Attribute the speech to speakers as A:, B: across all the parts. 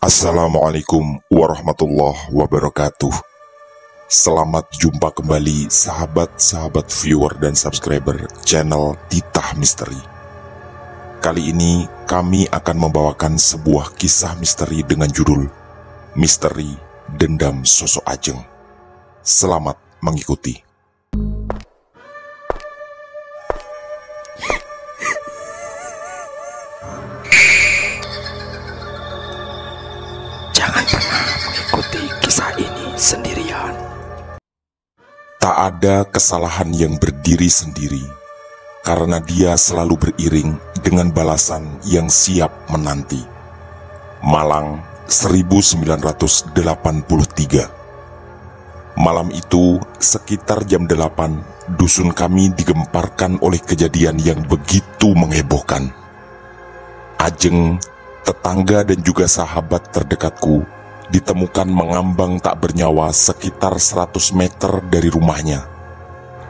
A: Assalamualaikum warahmatullahi wabarakatuh. Selamat jumpa kembali sahabat-sahabat viewer dan subscriber channel Titah Misteri. Kali ini kami akan membawakan sebuah kisah misteri dengan judul Misteri Dendam Sosok Ajeng. Selamat mengikuti.
B: Jangan pernah mengikuti kisah ini sendirian.
A: Tak ada kesalahan yang berdiri sendiri, karena dia selalu beriring dengan balasan yang siap menanti. Malang, 1983. Malam itu, sekitar jam 8, dusun kami digemparkan oleh kejadian yang begitu menghebohkan. Ajeng, tetangga dan juga sahabat terdekatku, ditemukan mengambang tak bernyawa sekitar 100 meter dari rumahnya,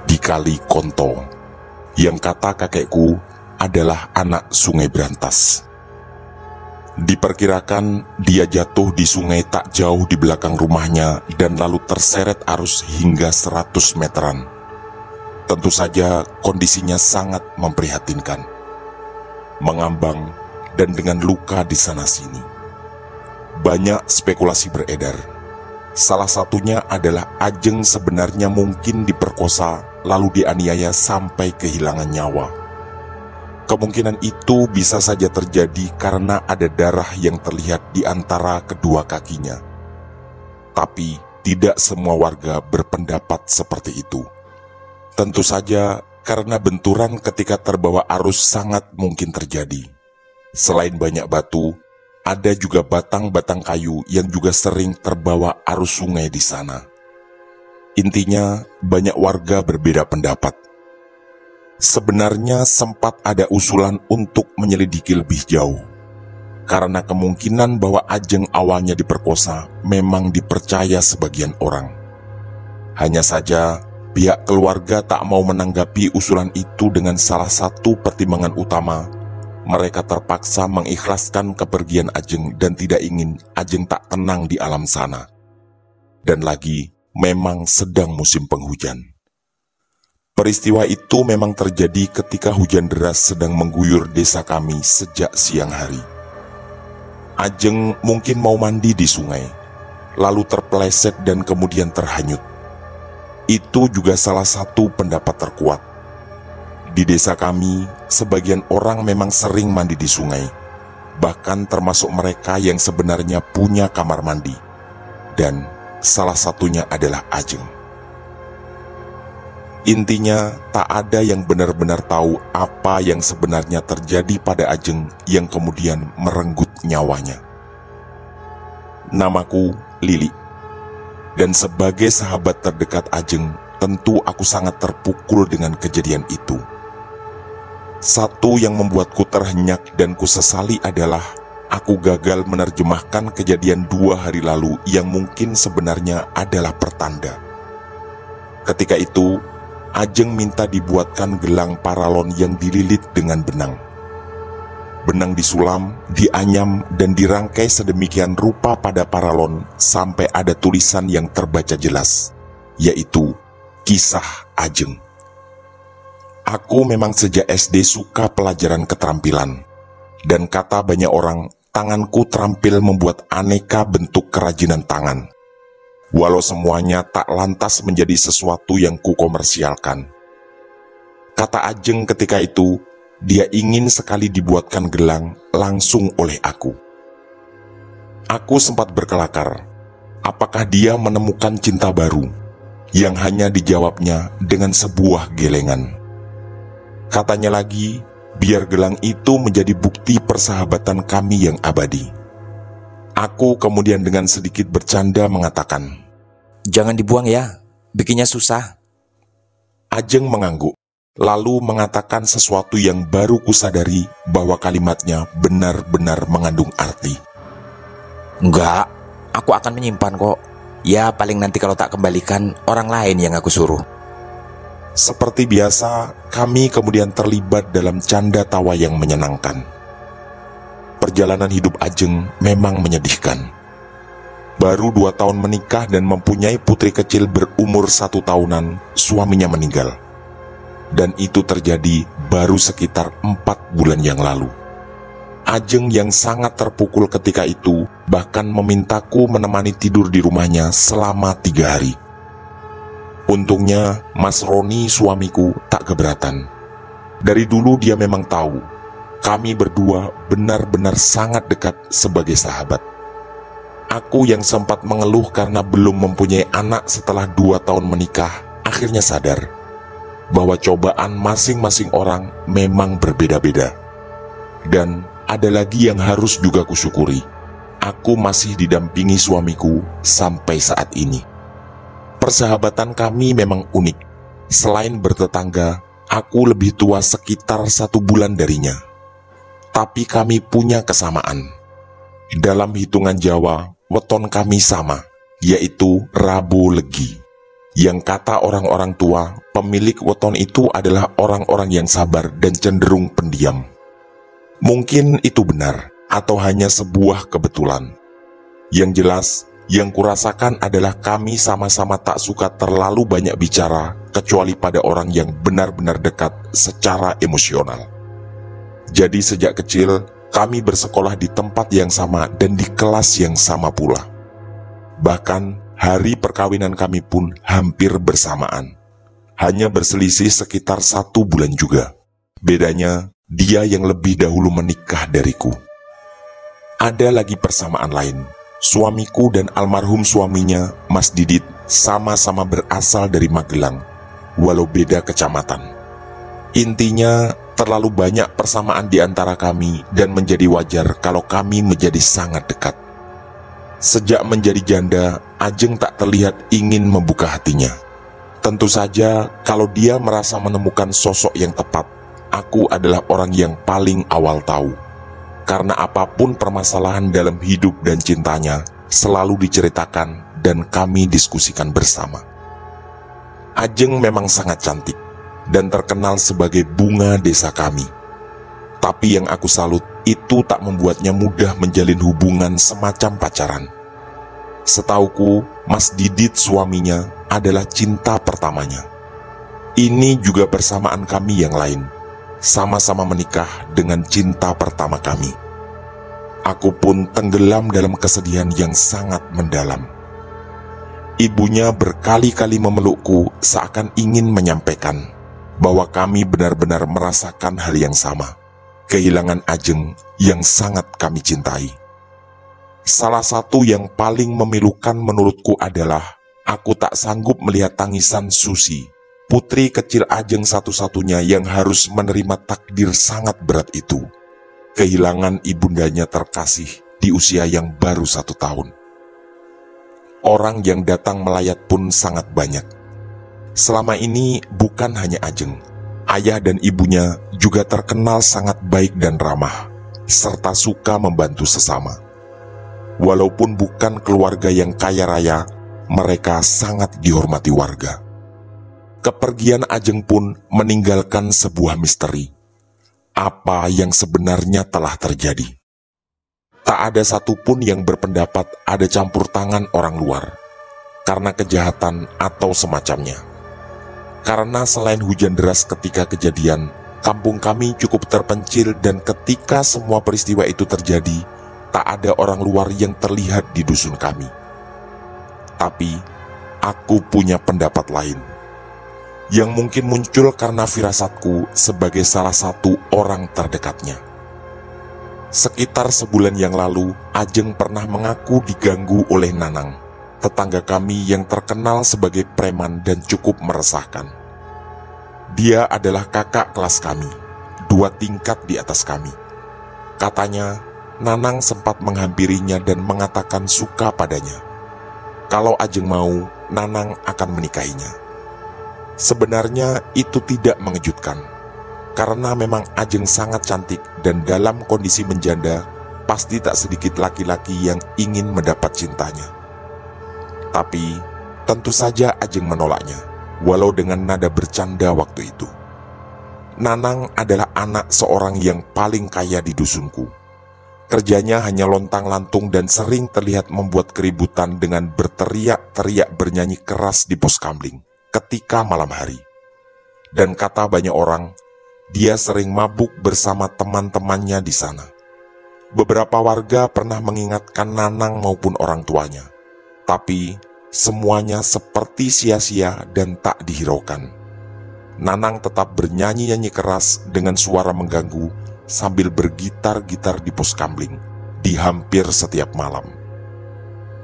A: di Kali Konto, yang kata kakekku adalah anak Sungai Brantas. Diperkirakan dia jatuh di sungai tak jauh di belakang rumahnya dan lalu terseret arus hingga 100 meteran. Tentu saja kondisinya sangat memprihatinkan. Mengambang dan dengan luka di sana-sini. Banyak spekulasi beredar. Salah satunya adalah Ajeng sebenarnya mungkin diperkosa lalu dianiaya sampai kehilangan nyawa. Kemungkinan itu bisa saja terjadi karena ada darah yang terlihat di antara kedua kakinya. Tapi tidak semua warga berpendapat seperti itu. Tentu saja karena benturan ketika terbawa arus sangat mungkin terjadi. Selain banyak batu, ada juga batang-batang kayu yang juga sering terbawa arus sungai di sana. Intinya, banyak warga berbeda pendapat. Sebenarnya sempat ada usulan untuk menyelidiki lebih jauh, karena kemungkinan bahwa Ajeng awalnya diperkosa memang dipercaya sebagian orang. Hanya saja, pihak keluarga tak mau menanggapi usulan itu dengan salah satu pertimbangan utama. Mereka terpaksa mengikhlaskan kepergian Ajeng dan tidak ingin Ajeng tak tenang di alam sana. Dan lagi, memang sedang musim penghujan. Peristiwa itu memang terjadi ketika hujan deras sedang mengguyur desa kami sejak siang hari. Ajeng mungkin mau mandi di sungai, lalu terpeleset dan kemudian terhanyut. Itu juga salah satu pendapat terkuat. Di desa kami, sebagian orang memang sering mandi di sungai, bahkan termasuk mereka yang sebenarnya punya kamar mandi, dan salah satunya adalah Ajeng. Intinya, tak ada yang benar-benar tahu apa yang sebenarnya terjadi pada Ajeng yang kemudian merenggut nyawanya. Namaku Lili, dan sebagai sahabat terdekat Ajeng, tentu aku sangat terpukul dengan kejadian itu. Satu yang membuatku terhenyak dan kusesali adalah aku gagal menerjemahkan kejadian 2 hari lalu yang mungkin sebenarnya adalah pertanda. Ketika itu, Ajeng minta dibuatkan gelang paralon yang dililit dengan benang. Benang disulam, dianyam, dan dirangkai sedemikian rupa pada paralon sampai ada tulisan yang terbaca jelas, yaitu Kisah Ajeng. Aku memang sejak SD suka pelajaran keterampilan, dan kata banyak orang, tanganku terampil membuat aneka bentuk kerajinan tangan. Walau semuanya tak lantas menjadi sesuatu yang kukomersialkan. Kata Ajeng ketika itu, dia ingin sekali dibuatkan gelang langsung oleh aku. Aku sempat berkelakar, apakah dia menemukan cinta baru, yang hanya dijawabnya dengan sebuah gelengan. Katanya lagi, biar gelang itu menjadi bukti persahabatan kami yang abadi. Aku kemudian dengan sedikit bercanda mengatakan,
B: Jangan dibuang ya, bikinnya susah.
A: Ajeng mengangguk, lalu mengatakan sesuatu yang baru kusadari bahwa kalimatnya benar-benar mengandung arti.
B: Enggak, aku akan menyimpan kok. Ya paling nanti kalau tak kembalikan, orang lain yang aku suruh.
A: Seperti biasa, kami kemudian terlibat dalam canda tawa yang menyenangkan. perjalanan hidup Ajeng memang menyedihkan. Baru 2 tahun menikah dan mempunyai putri kecil berumur 1 tahunan, suaminya meninggal. Dan itu terjadi baru sekitar 4 bulan yang lalu. Ajeng yang sangat terpukul ketika itu bahkan memintaku menemani tidur di rumahnya selama 3 hari. Untungnya Mas Roni suamiku tak keberatan. Dari dulu dia memang tahu kami berdua benar-benar sangat dekat sebagai sahabat. Aku yang sempat mengeluh karena belum mempunyai anak setelah 2 tahun menikah, akhirnya sadar bahwa cobaan masing-masing orang memang berbeda-beda. Dan ada lagi yang harus juga kusyukuri, aku masih didampingi suamiku sampai saat ini. Persahabatan kami memang unik. Selain bertetangga, aku lebih tua sekitar 1 bulan darinya. Tapi kami punya kesamaan. Dalam hitungan Jawa, weton kami sama, yaitu Rabu Legi. Yang kata orang-orang tua, pemilik weton itu adalah orang-orang yang sabar dan cenderung pendiam. Mungkin itu benar, atau hanya sebuah kebetulan. Yang jelas, yang kurasakan adalah kami sama-sama tak suka terlalu banyak bicara, kecuali pada orang yang benar-benar dekat secara emosional. Jadi sejak kecil, kami bersekolah di tempat yang sama dan di kelas yang sama pula. Bahkan hari perkawinan kami pun hampir bersamaan. Hanya berselisih sekitar 1 bulan juga. Bedanya, dia yang lebih dahulu menikah dariku. Ada lagi persamaan lain. Suamiku dan almarhum suaminya, Mas Didit, sama-sama berasal dari Magelang, walau beda kecamatan. Intinya, terlalu banyak persamaan di antara kami dan menjadi wajar kalau kami menjadi sangat dekat. Sejak menjadi janda, Ajeng tak terlihat ingin membuka hatinya. Tentu saja kalau dia merasa menemukan sosok yang tepat, aku adalah orang yang paling awal tahu. Karena apapun permasalahan dalam hidup dan cintanya, selalu diceritakan dan kami diskusikan bersama. Ajeng memang sangat cantik dan terkenal sebagai bunga desa kami. Tapi yang aku salut, itu tak membuatnya mudah menjalin hubungan semacam pacaran. Setauku, Mas Didit suaminya adalah cinta pertamanya. Ini juga persamaan kami yang lain, sama-sama menikah dengan cinta pertama kami. Aku pun tenggelam dalam kesedihan yang sangat mendalam. Ibunya berkali-kali memelukku seakan ingin menyampaikan bahwa kami benar-benar merasakan hal yang sama, kehilangan Ajeng yang sangat kami cintai. Salah satu yang paling memilukan menurutku adalah aku tak sanggup melihat tangisan Susi, putri kecil Ajeng satu-satunya yang harus menerima takdir sangat berat itu, kehilangan ibundanya terkasih di usia yang baru 1 tahun. Orang yang datang melayat pun sangat banyak. Selama ini bukan hanya Ajeng, ayah dan ibunya juga terkenal sangat baik dan ramah, serta suka membantu sesama. Walaupun bukan keluarga yang kaya raya, mereka sangat dihormati warga. Kepergian Ajeng pun meninggalkan sebuah misteri. Apa yang sebenarnya telah terjadi? Tak ada satupun yang berpendapat ada campur tangan orang luar, karena kejahatan atau semacamnya. Karena selain hujan deras ketika kejadian, kampung kami cukup terpencil dan ketika semua peristiwa itu terjadi, tak ada orang luar yang terlihat di dusun kami. Tapi, aku punya pendapat lain, yang mungkin muncul karena firasatku sebagai salah satu orang terdekatnya. Sekitar sebulan yang lalu, Ajeng pernah mengaku diganggu oleh Nanang, tetangga kami yang terkenal sebagai preman dan cukup meresahkan. Dia adalah kakak kelas kami, 2 tingkat di atas kami. Katanya, Nanang sempat menghampirinya dan mengatakan suka padanya. Kalau Ajeng mau, Nanang akan menikahinya. Sebenarnya itu tidak mengejutkan, karena memang Ajeng sangat cantik dan dalam kondisi menjanda, pasti tak sedikit laki-laki yang ingin mendapat cintanya. Tapi, tentu saja Ajeng menolaknya, walau dengan nada bercanda waktu itu. Nanang adalah anak seorang yang paling kaya di dusunku. Kerjanya hanya lontang-lantung dan sering terlihat membuat keributan dengan berteriak-teriak bernyanyi keras di pos kamling ketika malam hari. Dan kata banyak orang, dia sering mabuk bersama teman-temannya di sana. Beberapa warga pernah mengingatkan Nanang maupun orang tuanya, tapi semuanya seperti sia-sia dan tak dihiraukan. Nanang tetap bernyanyi-nyanyi keras dengan suara mengganggu sambil bergitar-gitar di pos kamling di hampir setiap malam.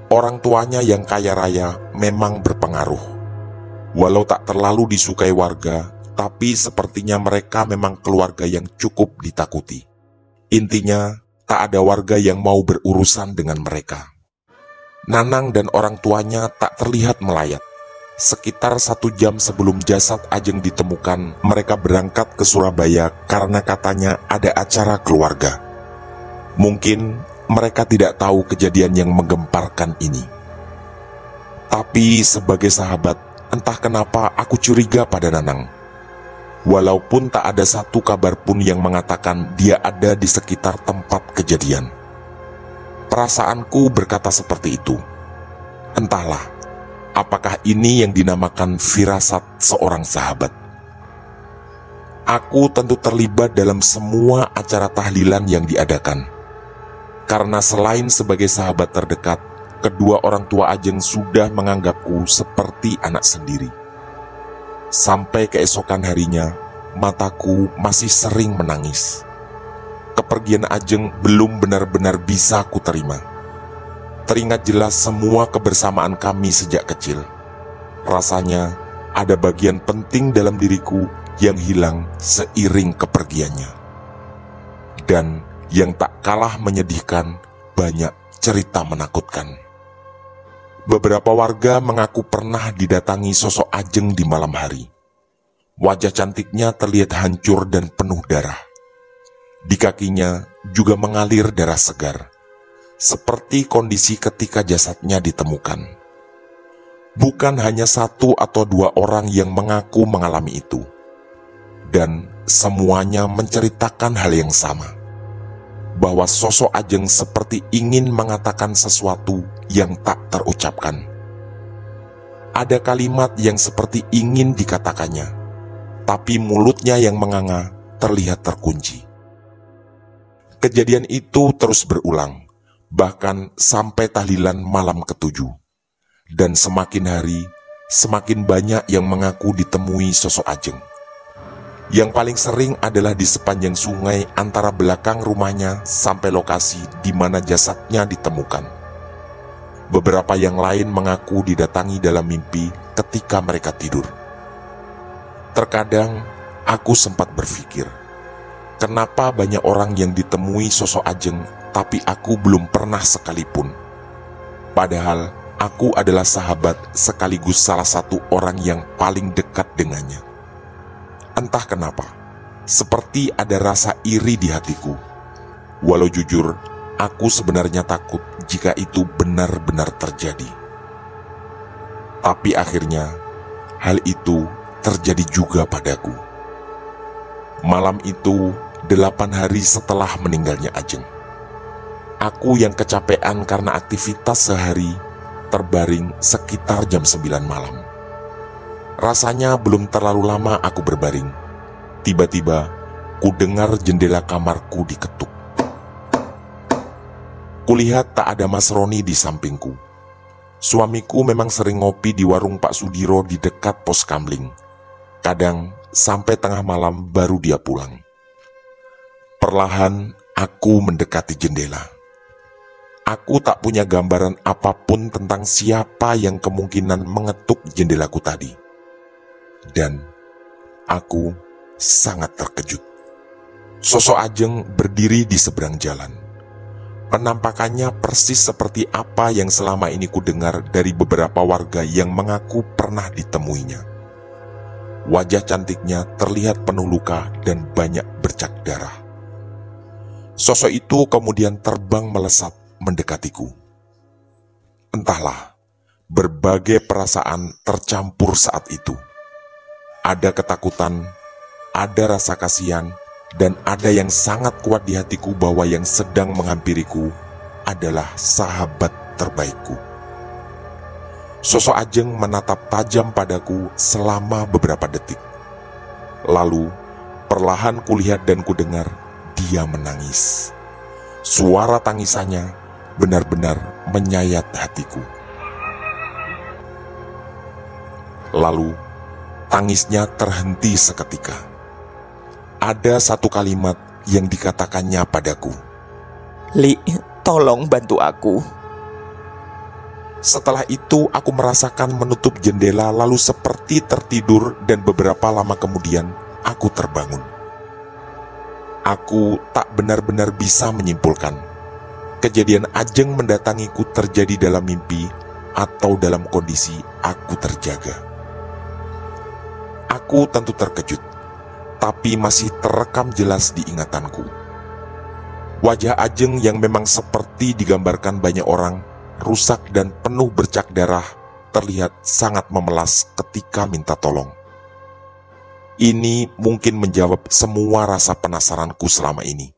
A: Orang tuanya yang kaya raya memang berpengaruh. Walau tak terlalu disukai warga, tapi sepertinya mereka memang keluarga yang cukup ditakuti. Intinya, tak ada warga yang mau berurusan dengan mereka. Nanang dan orang tuanya tak terlihat melayat. Sekitar 1 jam sebelum jasad Ajeng ditemukan, mereka berangkat ke Surabaya karena katanya ada acara keluarga. Mungkin mereka tidak tahu kejadian yang menggemparkan ini. Tapi sebagai sahabat, entah kenapa aku curiga pada Nanang. Walaupun tak ada satu kabar pun yang mengatakan dia ada di sekitar tempat kejadian. Perasaanku berkata seperti itu. Entahlah, apakah ini yang dinamakan firasat seorang sahabat? Aku tentu terlibat dalam semua acara tahlilan yang diadakan. Karena selain sebagai sahabat terdekat, kedua orang tua Ajeng sudah menganggapku seperti anak sendiri. Sampai keesokan harinya, mataku masih sering menangis. Kepergian Ajeng belum benar-benar bisa kuterima. Teringat jelas semua kebersamaan kami sejak kecil. Rasanya ada bagian penting dalam diriku yang hilang seiring kepergiannya. Dan yang tak kalah menyedihkan, banyak cerita menakutkan. Beberapa warga mengaku pernah didatangi sosok Ajeng di malam hari. Wajah cantiknya terlihat hancur dan penuh darah. Di kakinya juga mengalir darah segar, seperti kondisi ketika jasadnya ditemukan. Bukan hanya 1 atau 2 orang yang mengaku mengalami itu, dan semuanya menceritakan hal yang sama, bahwa sosok Ajeng seperti ingin mengatakan sesuatu yang tak terucapkan. Ada kalimat yang seperti ingin dikatakannya, tapi mulutnya yang menganga terlihat terkunci. Kejadian itu terus berulang, bahkan sampai tahlilan malam ke-7. Dan semakin hari, semakin banyak yang mengaku ditemui sosok Ajeng. Yang paling sering adalah di sepanjang sungai antara belakang rumahnya sampai lokasi di mana jasadnya ditemukan. Beberapa yang lain mengaku didatangi dalam mimpi ketika mereka tidur. Terkadang, aku sempat berpikir, kenapa banyak orang yang ditemui sosok Ajeng tapi aku belum pernah sekalipun. Padahal aku adalah sahabat sekaligus salah satu orang yang paling dekat dengannya. Entah kenapa, seperti ada rasa iri di hatiku. Walau jujur, aku sebenarnya takut jika itu benar-benar terjadi. Tapi akhirnya, hal itu terjadi juga padaku. Malam itu, 8 hari setelah meninggalnya Ajeng. Aku yang kecapean karena aktivitas sehari terbaring sekitar jam 9 malam. Rasanya belum terlalu lama aku berbaring. Tiba-tiba, ku dengar jendela kamarku diketuk. Kulihat tak ada Mas Roni di sampingku. Suamiku memang sering ngopi di warung Pak Sudiro di dekat pos kamling. Kadang sampai tengah malam baru dia pulang. Perlahan aku mendekati jendela. Aku tak punya gambaran apapun tentang siapa yang kemungkinan mengetuk jendelaku tadi. Dan aku sangat terkejut. Sosok Ajeng berdiri di seberang jalan. Penampakannya persis seperti apa yang selama ini kudengar dari beberapa warga yang mengaku pernah ditemuinya. Wajah cantiknya terlihat penuh luka dan banyak bercak darah. Sosok itu kemudian terbang melesat mendekatiku. Entahlah, berbagai perasaan tercampur saat itu. Ada ketakutan, ada rasa kasihan, Dan ada yang sangat kuat di hatiku bahwa yang sedang menghampiriku adalah sahabat terbaikku. Sosok Ajeng menatap tajam padaku selama beberapa detik. Lalu, perlahan kulihat dan kudengar dia menangis. Suara tangisannya benar-benar menyayat hatiku. Lalu, tangisnya terhenti seketika. Ada satu kalimat yang dikatakannya padaku.
B: "Li, tolong bantu aku."
A: Setelah itu aku merasakan menutup jendela lalu seperti tertidur dan beberapa lama kemudian aku terbangun. Aku tak benar-benar bisa menyimpulkan kejadian Ajeng mendatangiku terjadi dalam mimpi atau dalam kondisi aku terjaga. Aku tentu terkejut, tapi masih terekam jelas di ingatanku. Wajah Ajeng yang memang seperti digambarkan banyak orang, rusak dan penuh bercak darah, terlihat sangat memelas ketika minta tolong. Ini mungkin menjawab semua rasa penasaranku selama ini,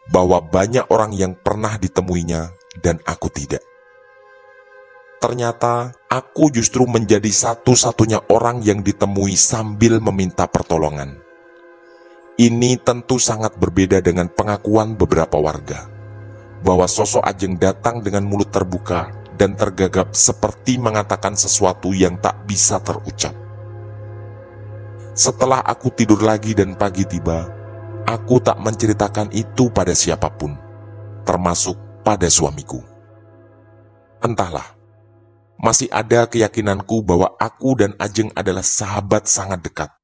A: bahwa banyak orang yang pernah ditemuinya dan aku tidak. Ternyata aku justru menjadi satu-satunya orang yang ditemui sambil meminta pertolongan. Ini tentu sangat berbeda dengan pengakuan beberapa warga, bahwa sosok Ajeng datang dengan mulut terbuka dan tergagap seperti mengatakan sesuatu yang tak bisa terucap. Setelah aku tidur lagi dan pagi tiba, aku tak menceritakan itu pada siapapun, termasuk pada suamiku. Entahlah, masih ada keyakinanku bahwa aku dan Ajeng adalah sahabat sangat dekat,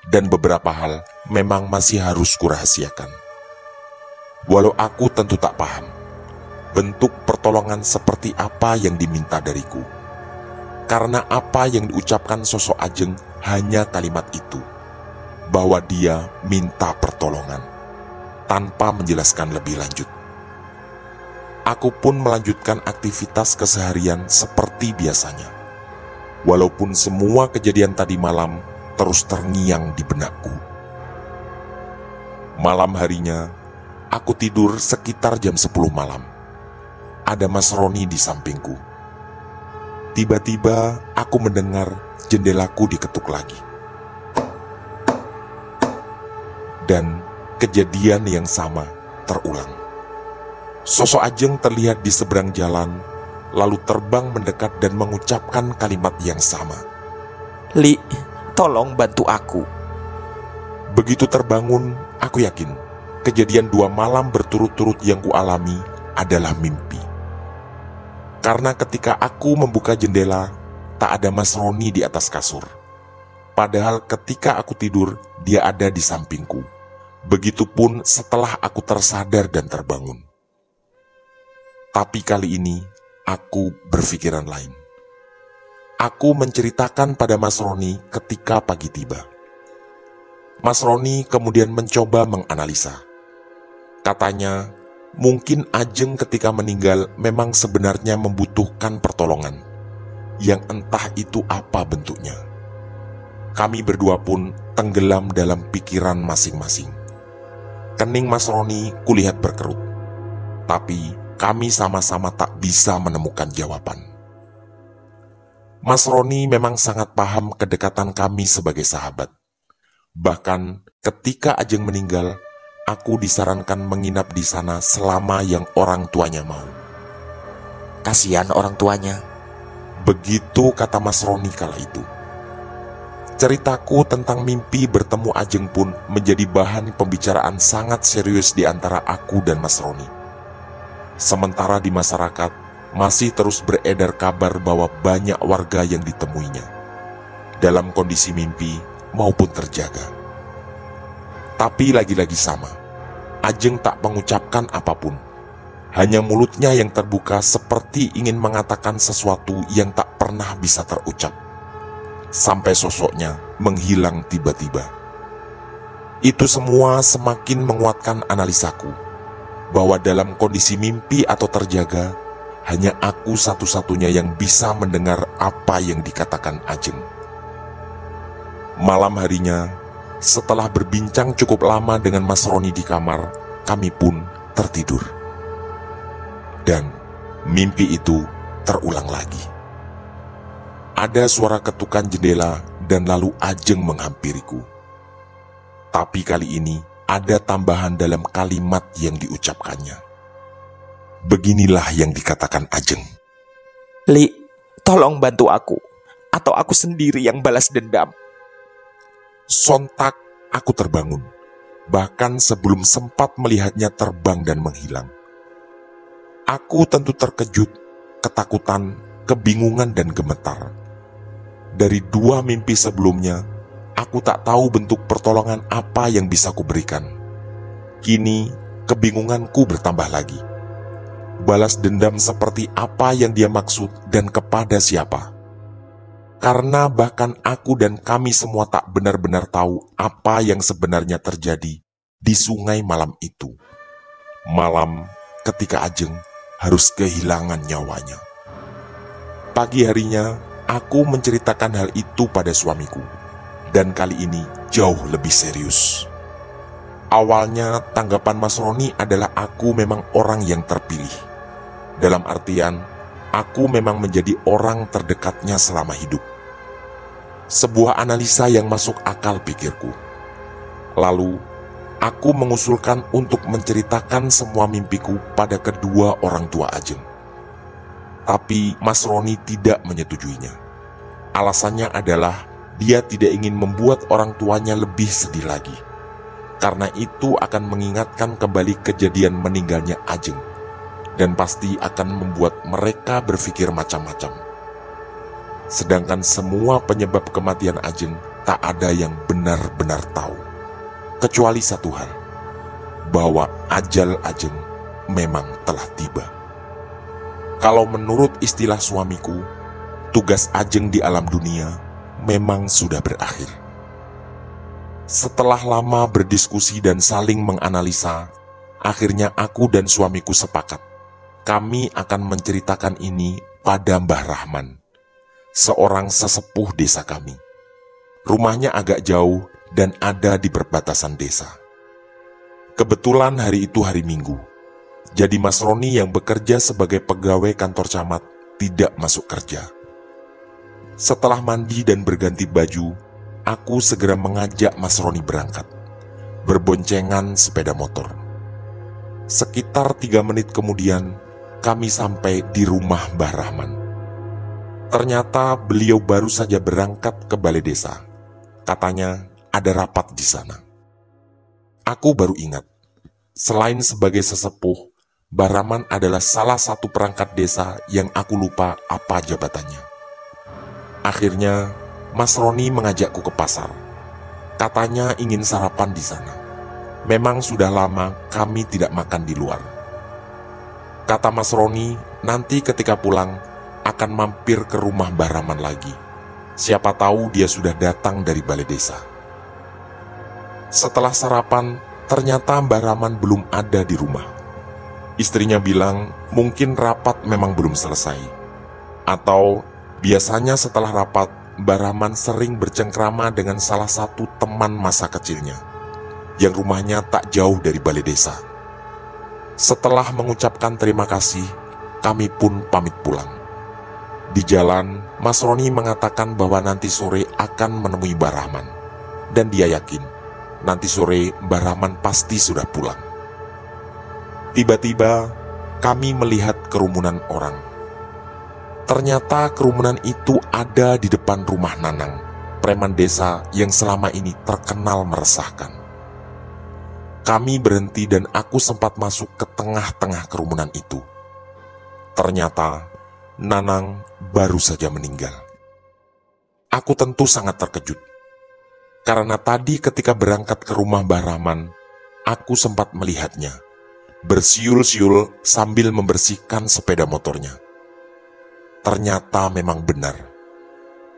A: dan beberapa hal memang masih harus kurahasiakan. Walau aku tentu tak paham bentuk pertolongan seperti apa yang diminta dariku, karena apa yang diucapkan sosok Ajeng hanya kalimat itu, bahwa dia minta pertolongan, tanpa menjelaskan lebih lanjut. Aku pun melanjutkan aktivitas keseharian seperti biasanya, walaupun semua kejadian tadi malam terus terngiang di benakku. Malam harinya, aku tidur sekitar jam 10 malam. Ada Mas Roni di sampingku. Tiba-tiba aku mendengar jendelaku diketuk lagi. Dan kejadian yang sama terulang. Sosok Ajeng terlihat di seberang jalan, lalu terbang mendekat dan mengucapkan kalimat yang sama.
B: "Li, tolong bantu aku."
A: Begitu terbangun, aku yakin kejadian 2 malam berturut-turut yang kualami adalah mimpi. Karena ketika aku membuka jendela, tak ada Mas Roni di atas kasur. Padahal ketika aku tidur, dia ada di sampingku. Begitupun setelah aku tersadar dan terbangun. Tapi kali ini, aku berpikiran lain. Aku menceritakan pada Mas Roni ketika pagi tiba. Mas Roni kemudian mencoba menganalisa. Katanya, mungkin Ajeng ketika meninggal memang sebenarnya membutuhkan pertolongan, yang entah itu apa bentuknya. Kami berdua pun tenggelam dalam pikiran masing-masing. Kening Mas Roni kulihat berkerut, tapi kami sama-sama tak bisa menemukan jawaban. Mas Roni memang sangat paham kedekatan kami sebagai sahabat. Bahkan ketika Ajeng meninggal, aku disarankan menginap di sana selama yang orang tuanya mau.
B: "Kasihan orang tuanya."
A: Begitu kata Mas Roni kala itu. Ceritaku tentang mimpi bertemu Ajeng pun menjadi bahan pembicaraan sangat serius di antara aku dan Mas Roni. Sementara di masyarakat masih terus beredar kabar bahwa banyak warga yang ditemuinya dalam kondisi mimpi maupun terjaga. Tapi lagi-lagi sama, Ajeng tak mengucapkan apapun. Hanya mulutnya yang terbuka seperti ingin mengatakan sesuatu yang tak pernah bisa terucap. Sampai sosoknya menghilang tiba-tiba. Itu semua semakin menguatkan analisaku, bahwa dalam kondisi mimpi atau terjaga, hanya aku satu-satunya yang bisa mendengar apa yang dikatakan Ajeng. Malam harinya, Setelah berbincang cukup lama dengan Mas Roni di kamar, kami pun tertidur. Dan mimpi itu terulang lagi. Ada suara ketukan jendela dan lalu Ajeng menghampiriku. Tapi kali ini ada tambahan dalam kalimat yang diucapkannya. Beginilah yang dikatakan Ajeng.
B: Li, tolong bantu aku, atau aku sendiri yang balas dendam.
A: Sontak aku terbangun, bahkan sebelum sempat melihatnya terbang dan menghilang. Aku tentu terkejut, ketakutan, kebingungan dan gemetar. Dari dua mimpi sebelumnya, aku tak tahu bentuk pertolongan apa yang bisa kuberikan. Kini, kebingunganku bertambah lagi. Balas dendam seperti apa yang dia maksud dan kepada siapa? Karena bahkan aku dan kami semua tak benar-benar tahu apa yang sebenarnya terjadi di sungai malam itu. Malam ketika Ajeng harus kehilangan nyawanya. Pagi harinya, aku menceritakan hal itu pada suamiku. Dan kali ini jauh lebih serius. Awalnya tanggapan Mas Roni adalah aku memang orang yang terpilih. Dalam artian, aku memang menjadi orang terdekatnya selama hidup. Sebuah analisa yang masuk akal pikirku. Lalu, aku mengusulkan untuk menceritakan semua mimpiku pada kedua orang tua Ajeng. Tapi Mas Roni tidak menyetujuinya. Alasannya adalah dia tidak ingin membuat orang tuanya lebih sedih lagi. Karena itu akan mengingatkan kembali kejadian meninggalnya Ajeng. Dan pasti akan membuat mereka berpikir macam-macam. Sedangkan semua penyebab kematian Ajeng tak ada yang benar-benar tahu. Kecuali satu hal, bahwa ajal Ajeng memang telah tiba. Kalau menurut istilah suamiku, tugas Ajeng di alam dunia memang sudah berakhir. Setelah lama berdiskusi dan saling menganalisa, akhirnya aku dan suamiku sepakat. Kami akan menceritakan ini pada Mbah Rahman, seorang sesepuh desa kami. Rumahnya agak jauh dan ada di perbatasan desa. Kebetulan hari itu hari Minggu, jadi Mas Roni yang bekerja sebagai pegawai kantor camat tidak masuk kerja. Setelah mandi dan berganti baju, aku segera mengajak Mas Roni berangkat, berboncengan sepeda motor. Sekitar 3 menit kemudian, kami sampai di rumah Mbah Rahman. Ternyata beliau baru saja berangkat ke balai desa. Katanya ada rapat di sana. Aku baru ingat, selain sebagai sesepuh, Mbah Rahman adalah salah satu perangkat desa yang aku lupa apa jabatannya. Akhirnya, Mas Roni mengajakku ke pasar. Katanya ingin sarapan di sana. Memang sudah lama kami tidak makan di luar. Kata Mas Roni, nanti ketika pulang akan mampir ke rumah Mbah Rahman lagi. Siapa tahu dia sudah datang dari balai desa. Setelah sarapan, ternyata Mbah Rahman belum ada di rumah. Istrinya bilang mungkin rapat memang belum selesai. Atau biasanya setelah rapat, Mbah Rahman sering bercengkrama dengan salah satu teman masa kecilnya, yang rumahnya tak jauh dari balai desa. Setelah mengucapkan terima kasih, kami pun pamit pulang. Di jalan, Mas Roni mengatakan bahwa nanti sore akan menemui Mbah Rahman. Dan dia yakin, nanti sore Mbah Rahman pasti sudah pulang. Tiba-tiba, kami melihat kerumunan orang. Ternyata kerumunan itu ada di depan rumah Nanang, preman desa yang selama ini terkenal meresahkan. Kami berhenti dan aku sempat masuk ke tengah-tengah kerumunan itu. Ternyata Nanang baru saja meninggal. Aku tentu sangat terkejut. Karena tadi ketika berangkat ke rumah Mbah Rahman, aku sempat melihatnya bersiul-siul sambil membersihkan sepeda motornya. Ternyata memang benar,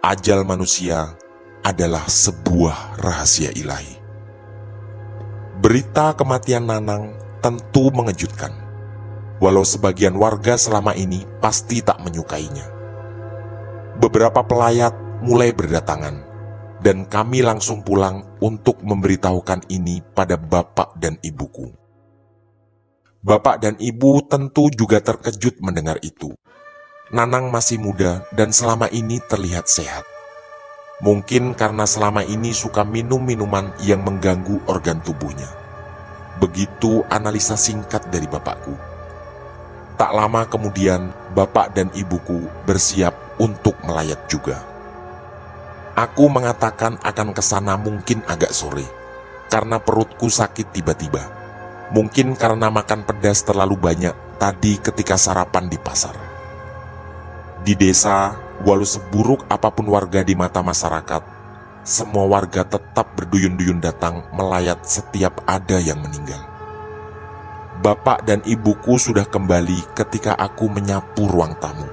A: ajal manusia adalah sebuah rahasia ilahi. Berita kematian Nanang tentu mengejutkan, walau sebagian warga selama ini pasti tak menyukainya. Beberapa pelayat mulai berdatangan, dan kami langsung pulang untuk memberitahukan ini pada bapak dan ibuku. Bapak dan ibu tentu juga terkejut mendengar itu. Nanang masih muda dan selama ini terlihat sehat. Mungkin karena selama ini suka minum minuman yang mengganggu organ tubuhnya. Begitu analisa singkat dari bapakku. Tak lama kemudian, bapak dan ibuku bersiap untuk melayat juga. Aku mengatakan akan kesana mungkin agak sore, karena perutku sakit tiba-tiba. Mungkin karena makan pedas terlalu banyak tadi ketika sarapan di pasar. Di desa, walau seburuk apapun warga di mata masyarakat, semua warga tetap berduyun-duyun datang melayat setiap ada yang meninggal. Bapak dan ibuku sudah kembali ketika aku menyapu ruang tamu.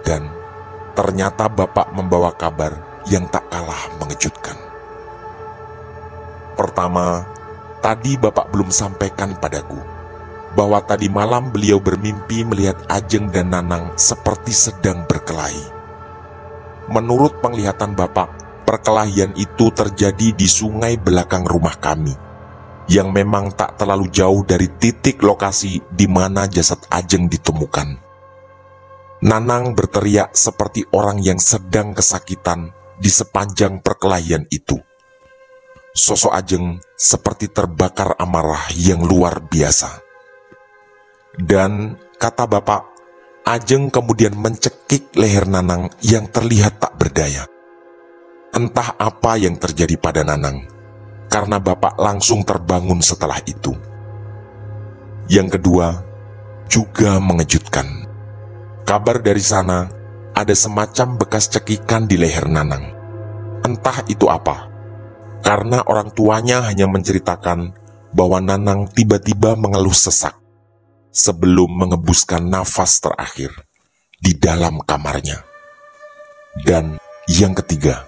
A: Dan ternyata bapak membawa kabar yang tak kalah mengejutkan. Pertama, tadi bapak belum sampaikan padaku bahwa tadi malam beliau bermimpi melihat Ajeng dan Nanang seperti sedang berkelahi. Menurut penglihatan bapak, perkelahian itu terjadi di sungai belakang rumah kami, yang memang tak terlalu jauh dari titik lokasi di mana jasad Ajeng ditemukan. Nanang berteriak seperti orang yang sedang kesakitan di sepanjang perkelahian itu. Sosok Ajeng seperti terbakar amarah yang luar biasa. Dan kata bapak, Ajeng kemudian mencekik leher Nanang yang terlihat tak berdaya. Entah apa yang terjadi pada Nanang, karena bapak langsung terbangun setelah itu. Yang kedua, juga mengejutkan. Kabar dari sana, ada semacam bekas cekikan di leher Nanang. Entah itu apa, karena orang tuanya hanya menceritakan bahwa Nanang tiba-tiba mengeluh sesak sebelum mengebuskan nafas terakhir di dalam kamarnya. Dan yang ketiga,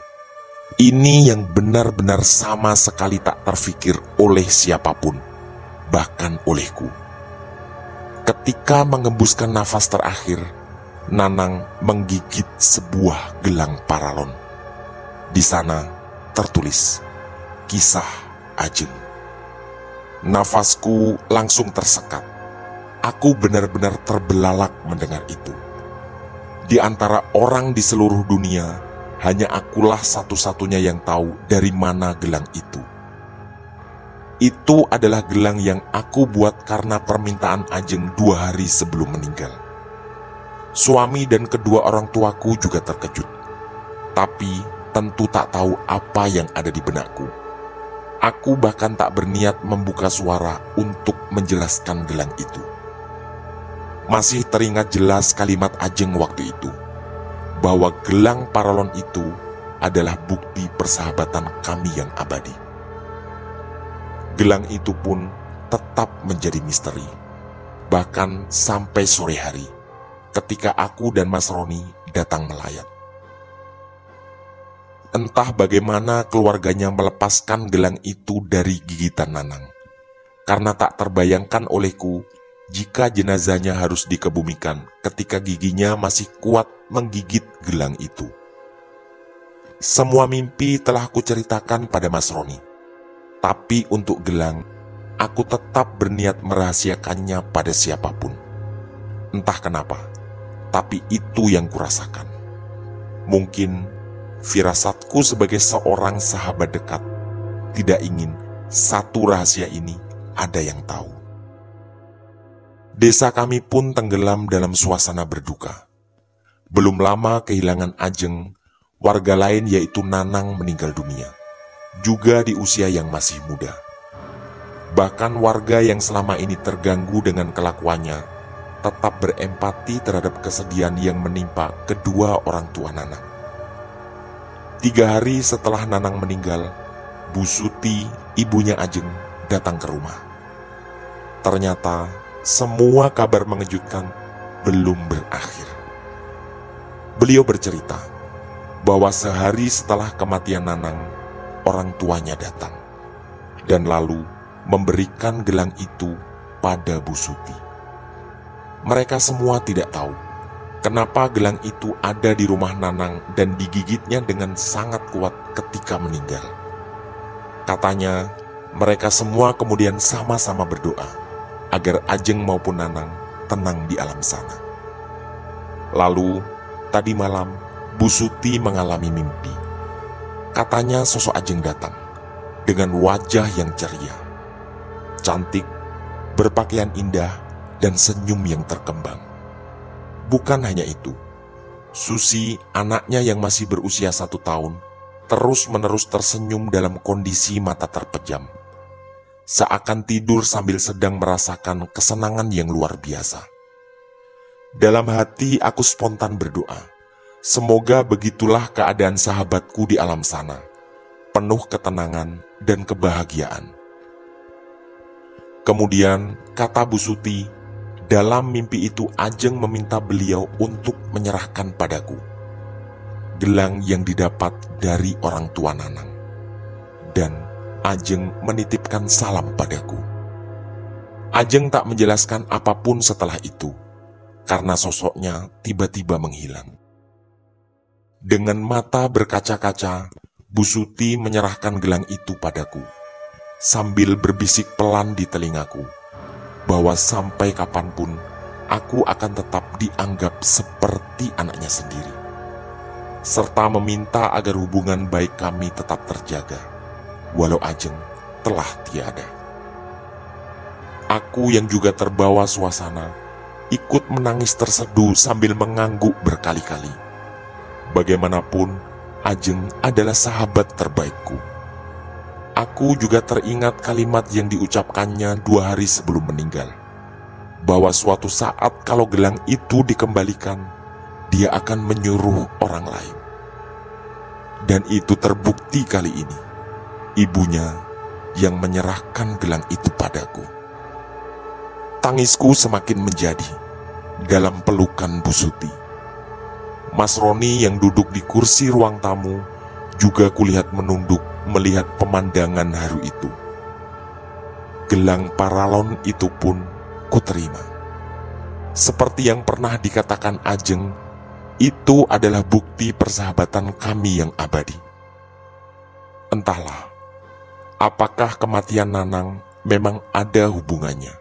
A: ini yang benar-benar sama sekali tak terfikir oleh siapapun, bahkan olehku. Ketika mengembuskan nafas terakhir, Nanang menggigit sebuah gelang paralon. Di sana tertulis, Kisah Ajeng. Nafasku langsung tersekat. Aku benar-benar terbelalak mendengar itu. Di antara orang di seluruh dunia, hanya akulah satu-satunya yang tahu dari mana gelang itu. Itu adalah gelang yang aku buat karena permintaan Ajeng 2 hari sebelum meninggal. Suami dan kedua orang tuaku juga terkejut, tapi tentu tak tahu apa yang ada di benakku. Aku bahkan tak berniat membuka suara untuk menjelaskan gelang itu. Masih teringat jelas kalimat Ajeng waktu itu, bahwa gelang paralon itu adalah bukti persahabatan kami yang abadi. Gelang itu pun tetap menjadi misteri, bahkan sampai sore hari, ketika aku dan Mas Roni datang melayat. Entah bagaimana keluarganya melepaskan gelang itu dari gigitan Nanang, karena tak terbayangkan olehku jika jenazahnya harus dikebumikan ketika giginya masih kuat menggigit gelang itu. Semua mimpi telah kuceritakan pada Mas Roni, tapi untuk gelang, aku tetap berniat merahasiakannya pada siapapun. Entah kenapa, tapi itu yang kurasakan. Mungkin firasatku sebagai seorang sahabat dekat tidak ingin satu rahasia ini ada yang tahu. Desa kami pun tenggelam dalam suasana berduka. Belum lama kehilangan Ajeng, warga lain yaitu Nanang meninggal dunia, juga di usia yang masih muda. Bahkan warga yang selama ini terganggu dengan kelakuannya tetap berempati terhadap kesedihan yang menimpa kedua orang tua Nanang. 3 hari setelah Nanang meninggal, Bu Suti, ibunya Ajeng, datang ke rumah. Ternyata semua kabar mengejutkan belum berakhir. Beliau bercerita bahwa sehari setelah kematian Nanang, orang tuanya datang dan lalu memberikan gelang itu pada Bu Suti. Mereka semua tidak tahu kenapa gelang itu ada di rumah Nanang dan digigitnya dengan sangat kuat ketika meninggal. Katanya, mereka semua kemudian sama-sama berdoa agar Ajeng maupun Nanang tenang di alam sana. Lalu, tadi malam, Bu Suti mengalami mimpi. Katanya sosok Ajeng datang dengan wajah yang ceria, cantik, berpakaian indah, dan senyum yang terkembang. Bukan hanya itu, Susi, anaknya yang masih berusia 1 tahun, terus-menerus tersenyum dalam kondisi mata terpejam, seakan tidur sambil sedang merasakan kesenangan yang luar biasa. Dalam hati aku spontan berdoa, semoga begitulah keadaan sahabatku di alam sana, penuh ketenangan dan kebahagiaan. Kemudian, kata Bu Suti, dalam mimpi itu Ajeng meminta beliau untuk menyerahkan padaku gelang yang didapat dari orang tua Nanang. Dan Ajeng menitipkan salam padaku. Ajeng tak menjelaskan apapun setelah itu, karena sosoknya tiba-tiba menghilang. Dengan mata berkaca-kaca, Bu Suti menyerahkan gelang itu padaku, sambil berbisik pelan di telingaku, bahwa sampai kapanpun aku akan tetap dianggap seperti anaknya sendiri, serta meminta agar hubungan baik kami tetap terjaga, walau Ajeng telah tiada. Aku yang juga terbawa suasana, ikut menangis terseduh sambil mengangguk berkali-kali. Bagaimanapun, Ajeng adalah sahabat terbaikku. Aku juga teringat kalimat yang diucapkannya 2 hari sebelum meninggal, bahwa suatu saat kalau gelang itu dikembalikan, dia akan menyuruh orang lain. Dan itu terbukti kali ini, ibunya yang menyerahkan gelang itu padaku. Tangisku semakin menjadi dalam pelukan Bu Suti. Mas Roni yang duduk di kursi ruang tamu juga kulihat menunduk melihat pemandangan haru itu. Gelang paralon itu pun kuterima. Seperti yang pernah dikatakan Ajeng, itu adalah bukti persahabatan kami yang abadi. Entahlah, apakah kematian Nanang memang ada hubungannya.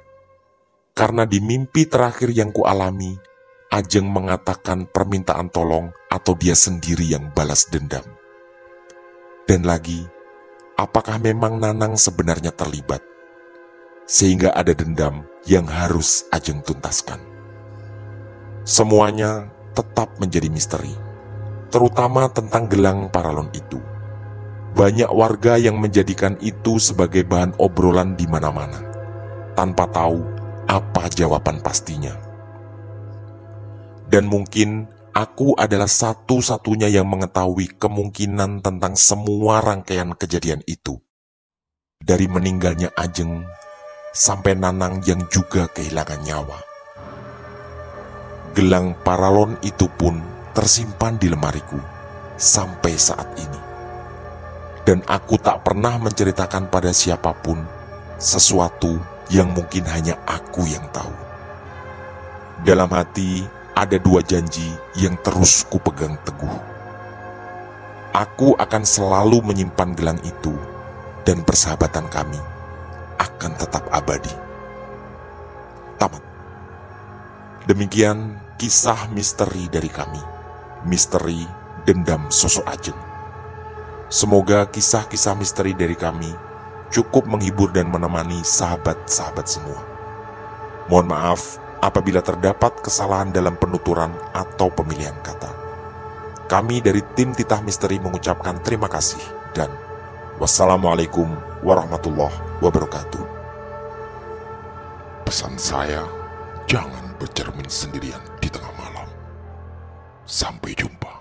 A: Karena di mimpi terakhir yang kualami, Ajeng mengatakan permintaan tolong atau dia sendiri yang balas dendam. Dan lagi, apakah memang Nanang sebenarnya terlibat, sehingga ada dendam yang harus Ajeng tuntaskan? Semuanya tetap menjadi misteri, terutama tentang gelang paralon itu. Banyak warga yang menjadikan itu sebagai bahan obrolan di mana-mana, tanpa tahu apa jawaban pastinya. Dan mungkin aku adalah satu-satunya yang mengetahui kemungkinan tentang semua rangkaian kejadian itu. Dari meninggalnya Ajeng sampai Nanang yang juga kehilangan nyawa. Gelang paralon itu pun tersimpan di lemariku sampai saat ini. Dan aku tak pernah menceritakan pada siapapun sesuatu yang mungkin hanya aku yang tahu. Dalam hati ada 2 janji yang terus kupegang teguh. Aku akan selalu menyimpan gelang itu, dan persahabatan kami akan tetap abadi. Tamat. Demikian kisah misteri dari kami, misteri dendam sosok Ajeng. Semoga kisah-kisah misteri dari kami cukup menghibur dan menemani sahabat-sahabat semua. Mohon maaf apabila terdapat kesalahan dalam penuturan atau pemilihan kata. Kami dari tim Titah Misteri mengucapkan terima kasih dan wassalamualaikum warahmatullahi wabarakatuh.
C: Pesan saya, jangan bercermin sendirian di tengah malam. Sampai jumpa.